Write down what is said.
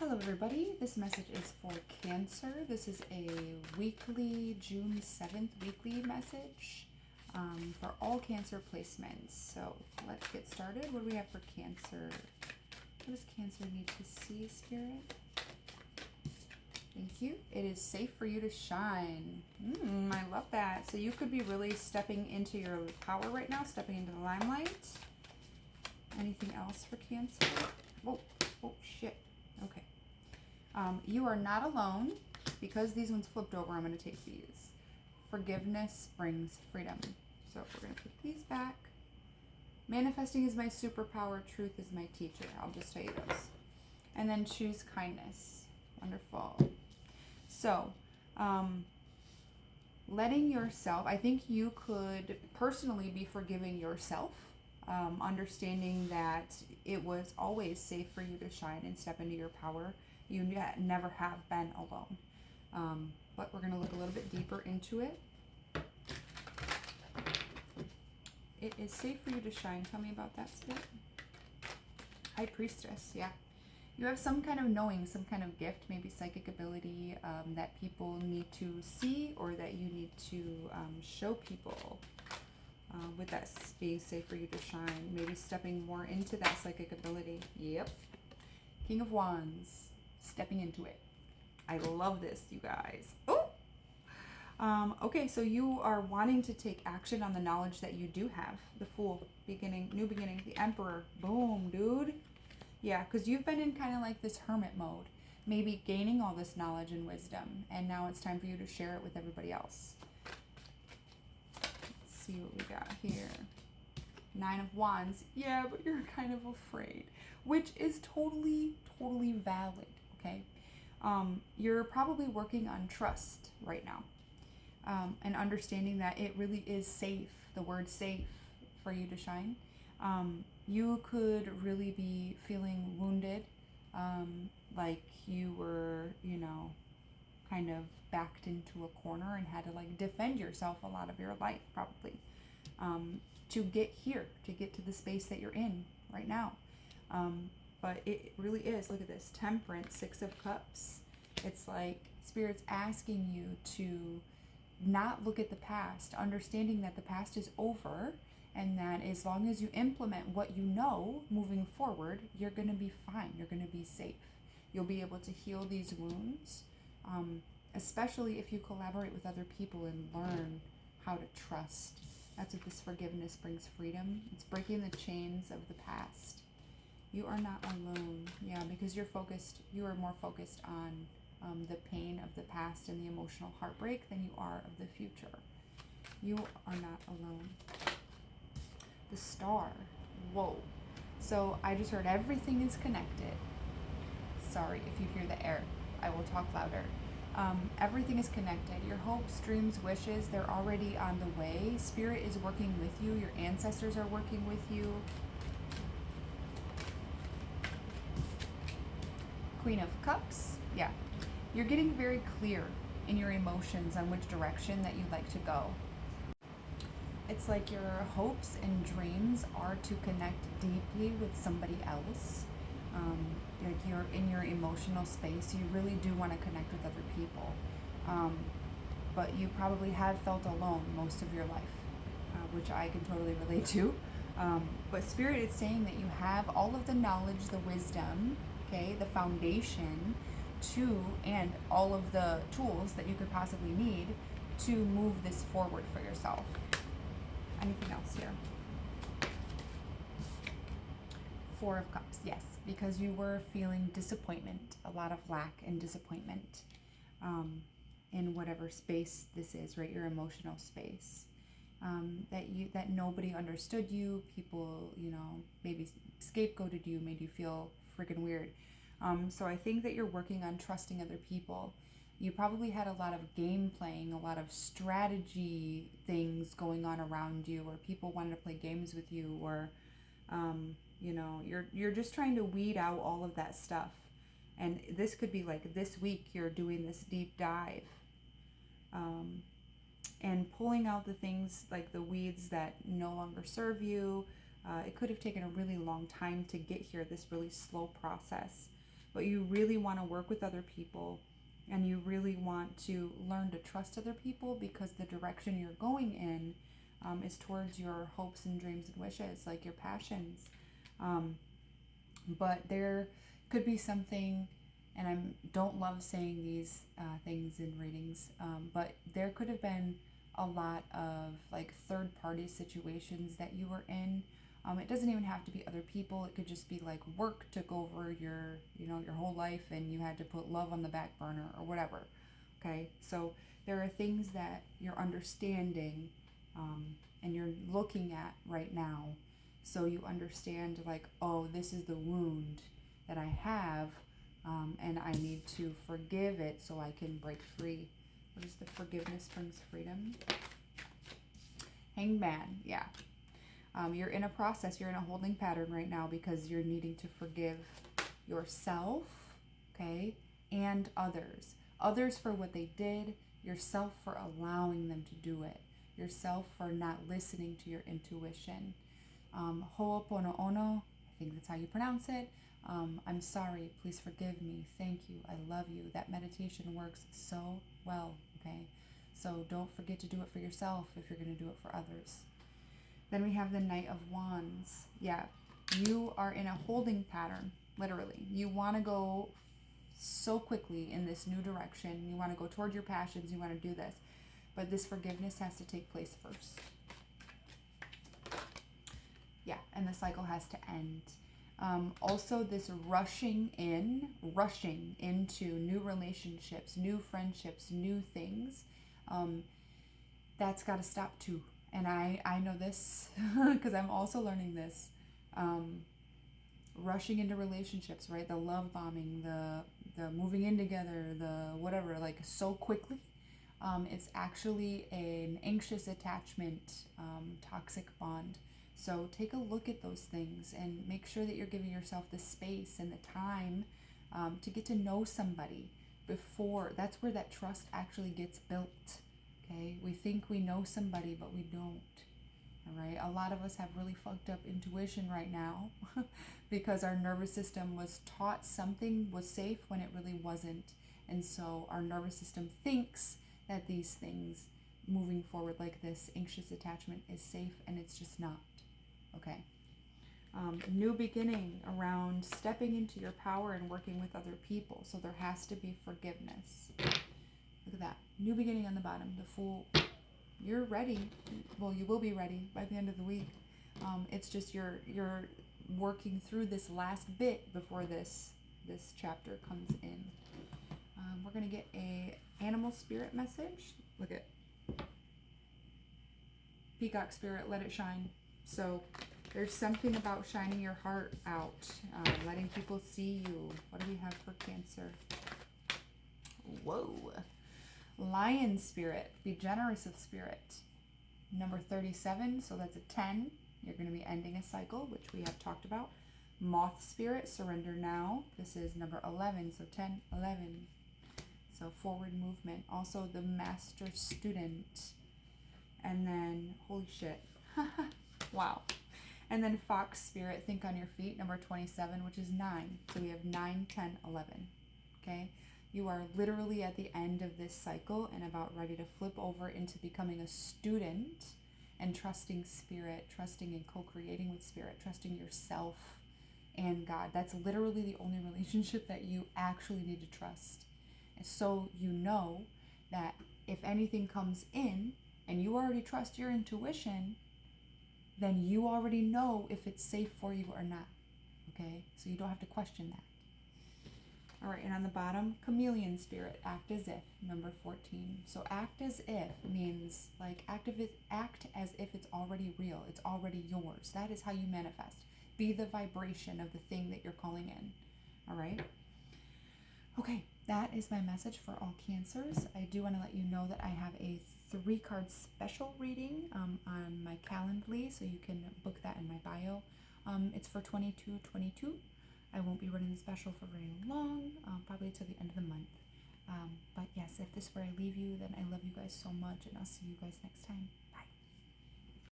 Hello everybody, this message is for Cancer. This is a weekly, June 7th weekly message for all Cancer placements. So let's get started. What do we have for Cancer? What does Cancer need to see, Spirit? Thank you. It is safe for you to shine. I love that. So you could be really stepping into your power right now, stepping into the limelight. Anything else for Cancer? Oh, shit. Okay. You are not alone. Because these ones flipped over, I'm going to take these. Forgiveness brings freedom. So we're going to put these back. Manifesting is my superpower. Truth is my teacher. I'll just tell you those. And then choose kindness. Wonderful. So, letting yourself, I think you could personally be forgiving yourself. Understanding that it was always safe for you to shine and step into your power. You never have been alone. But we're going to look a little bit deeper into it. It is safe for you to shine. Tell me about that, Spirit. High Priestess, yeah. You have some kind of knowing, some kind of gift, maybe psychic ability that people need to see or that you need to show people. With that being safe for you to shine, maybe stepping more into that psychic ability. Yep. King of Wands, stepping into it. I love this, you guys. Oh! Okay, so you are wanting to take action on the knowledge that you do have. The Fool, beginning, new beginning, the Emperor. Boom, dude. Yeah, because you've been in kind of like this hermit mode, maybe gaining all this knowledge and wisdom, and now it's time for you to share it with everybody else. Let's see what we got here. 9 of Wands. Yeah, but you're kind of afraid, which is totally valid, okay? You're probably working on trust right now, and understanding that it really is safe, the word safe, for you to shine. You could really be feeling wounded, like you were, kind of backed into a corner and had to like defend yourself a lot of your life, probably, to get here, to get to the space that you're in right now. But it really is, look at this, Temperance, 6 of Cups. It's like Spirit's asking you to not look at the past, understanding that the past is over, and that as long as you implement what you know moving forward, you're going to be fine. You're going to be safe. You'll be able to heal these wounds, especially if you collaborate with other people and learn how to trust. That's what this forgiveness brings freedom. It's breaking the chains of the past. You are not alone. Yeah, because you are more focused on the pain of the past and the emotional heartbreak than you are of the future. You are not alone. The Star. Whoa. So I just heard everything is connected. Sorry if you hear the air. I will talk louder. Everything is connected. Your hopes, dreams, wishes, they're already on the way. Spirit is working with you. Your ancestors are working with you. Queen of Cups. Yeah. You're getting very clear in your emotions on which direction that you'd like to go. It's like your hopes and dreams are to connect deeply with somebody else. Like you're in your emotional space. You really do want to connect with other people. But you probably have felt alone most of your life, which I can totally relate to. But Spirit is saying that you have all of the knowledge, the wisdom, okay, the foundation and all of the tools that you could possibly need to move this forward for yourself. Anything else here? 4 of Cups, yes, because you were feeling disappointment, a lot of lack and disappointment in whatever space this is, right? Your emotional space. That nobody understood you. People, maybe scapegoated you, made you feel freaking weird. So I think that you're working on trusting other people. You probably had a lot of game playing, a lot of strategy things going on around you, where people wanted to play games with you, or you're just trying to weed out all of that stuff. And this could be like this week you're doing this deep dive, and pulling out the things like the weeds that no longer serve you. It could have taken a really long time to get here, this really slow process. but you really want to work with other people, and you really want to learn to trust other people, because the direction you're going in is towards your hopes and dreams and wishes, like your passions. But there could be something, and I don't love saying these things in readings, but there could have been a lot of like third party situations that you were in. It doesn't even have to be other people. It could just be like work took over your, your whole life, and you had to put love on the back burner or whatever. Okay, so there are things that you're understanding, and you're looking at right now, so you understand like, oh, this is the wound that I have, and I need to forgive it so I can break free. What is the forgiveness brings freedom? Hanged Man, yeah. You're in a process, you're in a holding pattern right now, because you're needing to forgive yourself, okay, and others. Others for what they did, yourself for allowing them to do it, yourself for not listening to your intuition. Ho'oponopono, I think that's how you pronounce it. I'm sorry, please forgive me, thank you, I love you. That meditation works so well, okay? So don't forget to do it for yourself if you're going to do it for others. Then we have the Knight of Wands. Yeah, you are in a holding pattern, literally. You want to go so quickly in this new direction. You want to go toward your passions. You want to do this. But this forgiveness has to take place first. Yeah, and the cycle has to end. Also, this rushing into new relationships, new friendships, new things, that's got to stop too. And I know this because I'm also learning this. Rushing into relationships, right? The love bombing, the moving in together, the whatever, like so quickly. It's actually an anxious attachment, toxic bond. So take a look at those things and make sure that you're giving yourself the space and the time to get to know somebody before. That's where that trust actually gets built. Okay, we think we know somebody, but we don't. All right, a lot of us have really fucked up intuition right now because our nervous system was taught something was safe when it really wasn't. And so our nervous system thinks that these things moving forward like this anxious attachment is safe, and it's just not. Okay. New beginning around stepping into your power and working with other people. So there has to be forgiveness. Look at that. New beginning on the bottom. The Fool. You're ready. Well, you will be ready by the end of the week. It's just you're working through this last bit before this chapter comes in. We're going to get a animal spirit message. Look at Peacock Spirit, let it shine. So there's something about shining your heart out, letting people see you. What do we have for Cancer? Whoa. Lion Spirit, be generous of spirit. Number 37, so that's a 10. You're going to be ending a cycle, which we have talked about. Moth Spirit, surrender now. This is number 11, so 10, 11. So forward movement. Also the Master Student. And then, holy shit. Wow. And then Fox Spirit, think on your feet, number 27, which is 9. So we have 9, 10, 11. Okay? You are literally at the end of this cycle and about ready to flip over into becoming a student and trusting Spirit, trusting and co-creating with Spirit, trusting yourself and God. That's literally the only relationship that you actually need to trust. And so you know that if anything comes in and you already trust your intuition, then you already know if it's safe for you or not. Okay? So you don't have to question that. All right, and on the bottom, Chameleon Spirit, act as if, number 14. So act as if means like act as if it's already real. It's already yours. That is how you manifest. Be the vibration of the thing that you're calling in. All right? Okay, that is my message for all Cancers. I do want to let you know that I have a 3-card special reading on my Calendly, so you can book that in my bio. It's for 22/22. I won't be running the special for very long, probably till the end of the month. But yes, if this is where I leave you, then I love you guys so much, and I'll see you guys next time.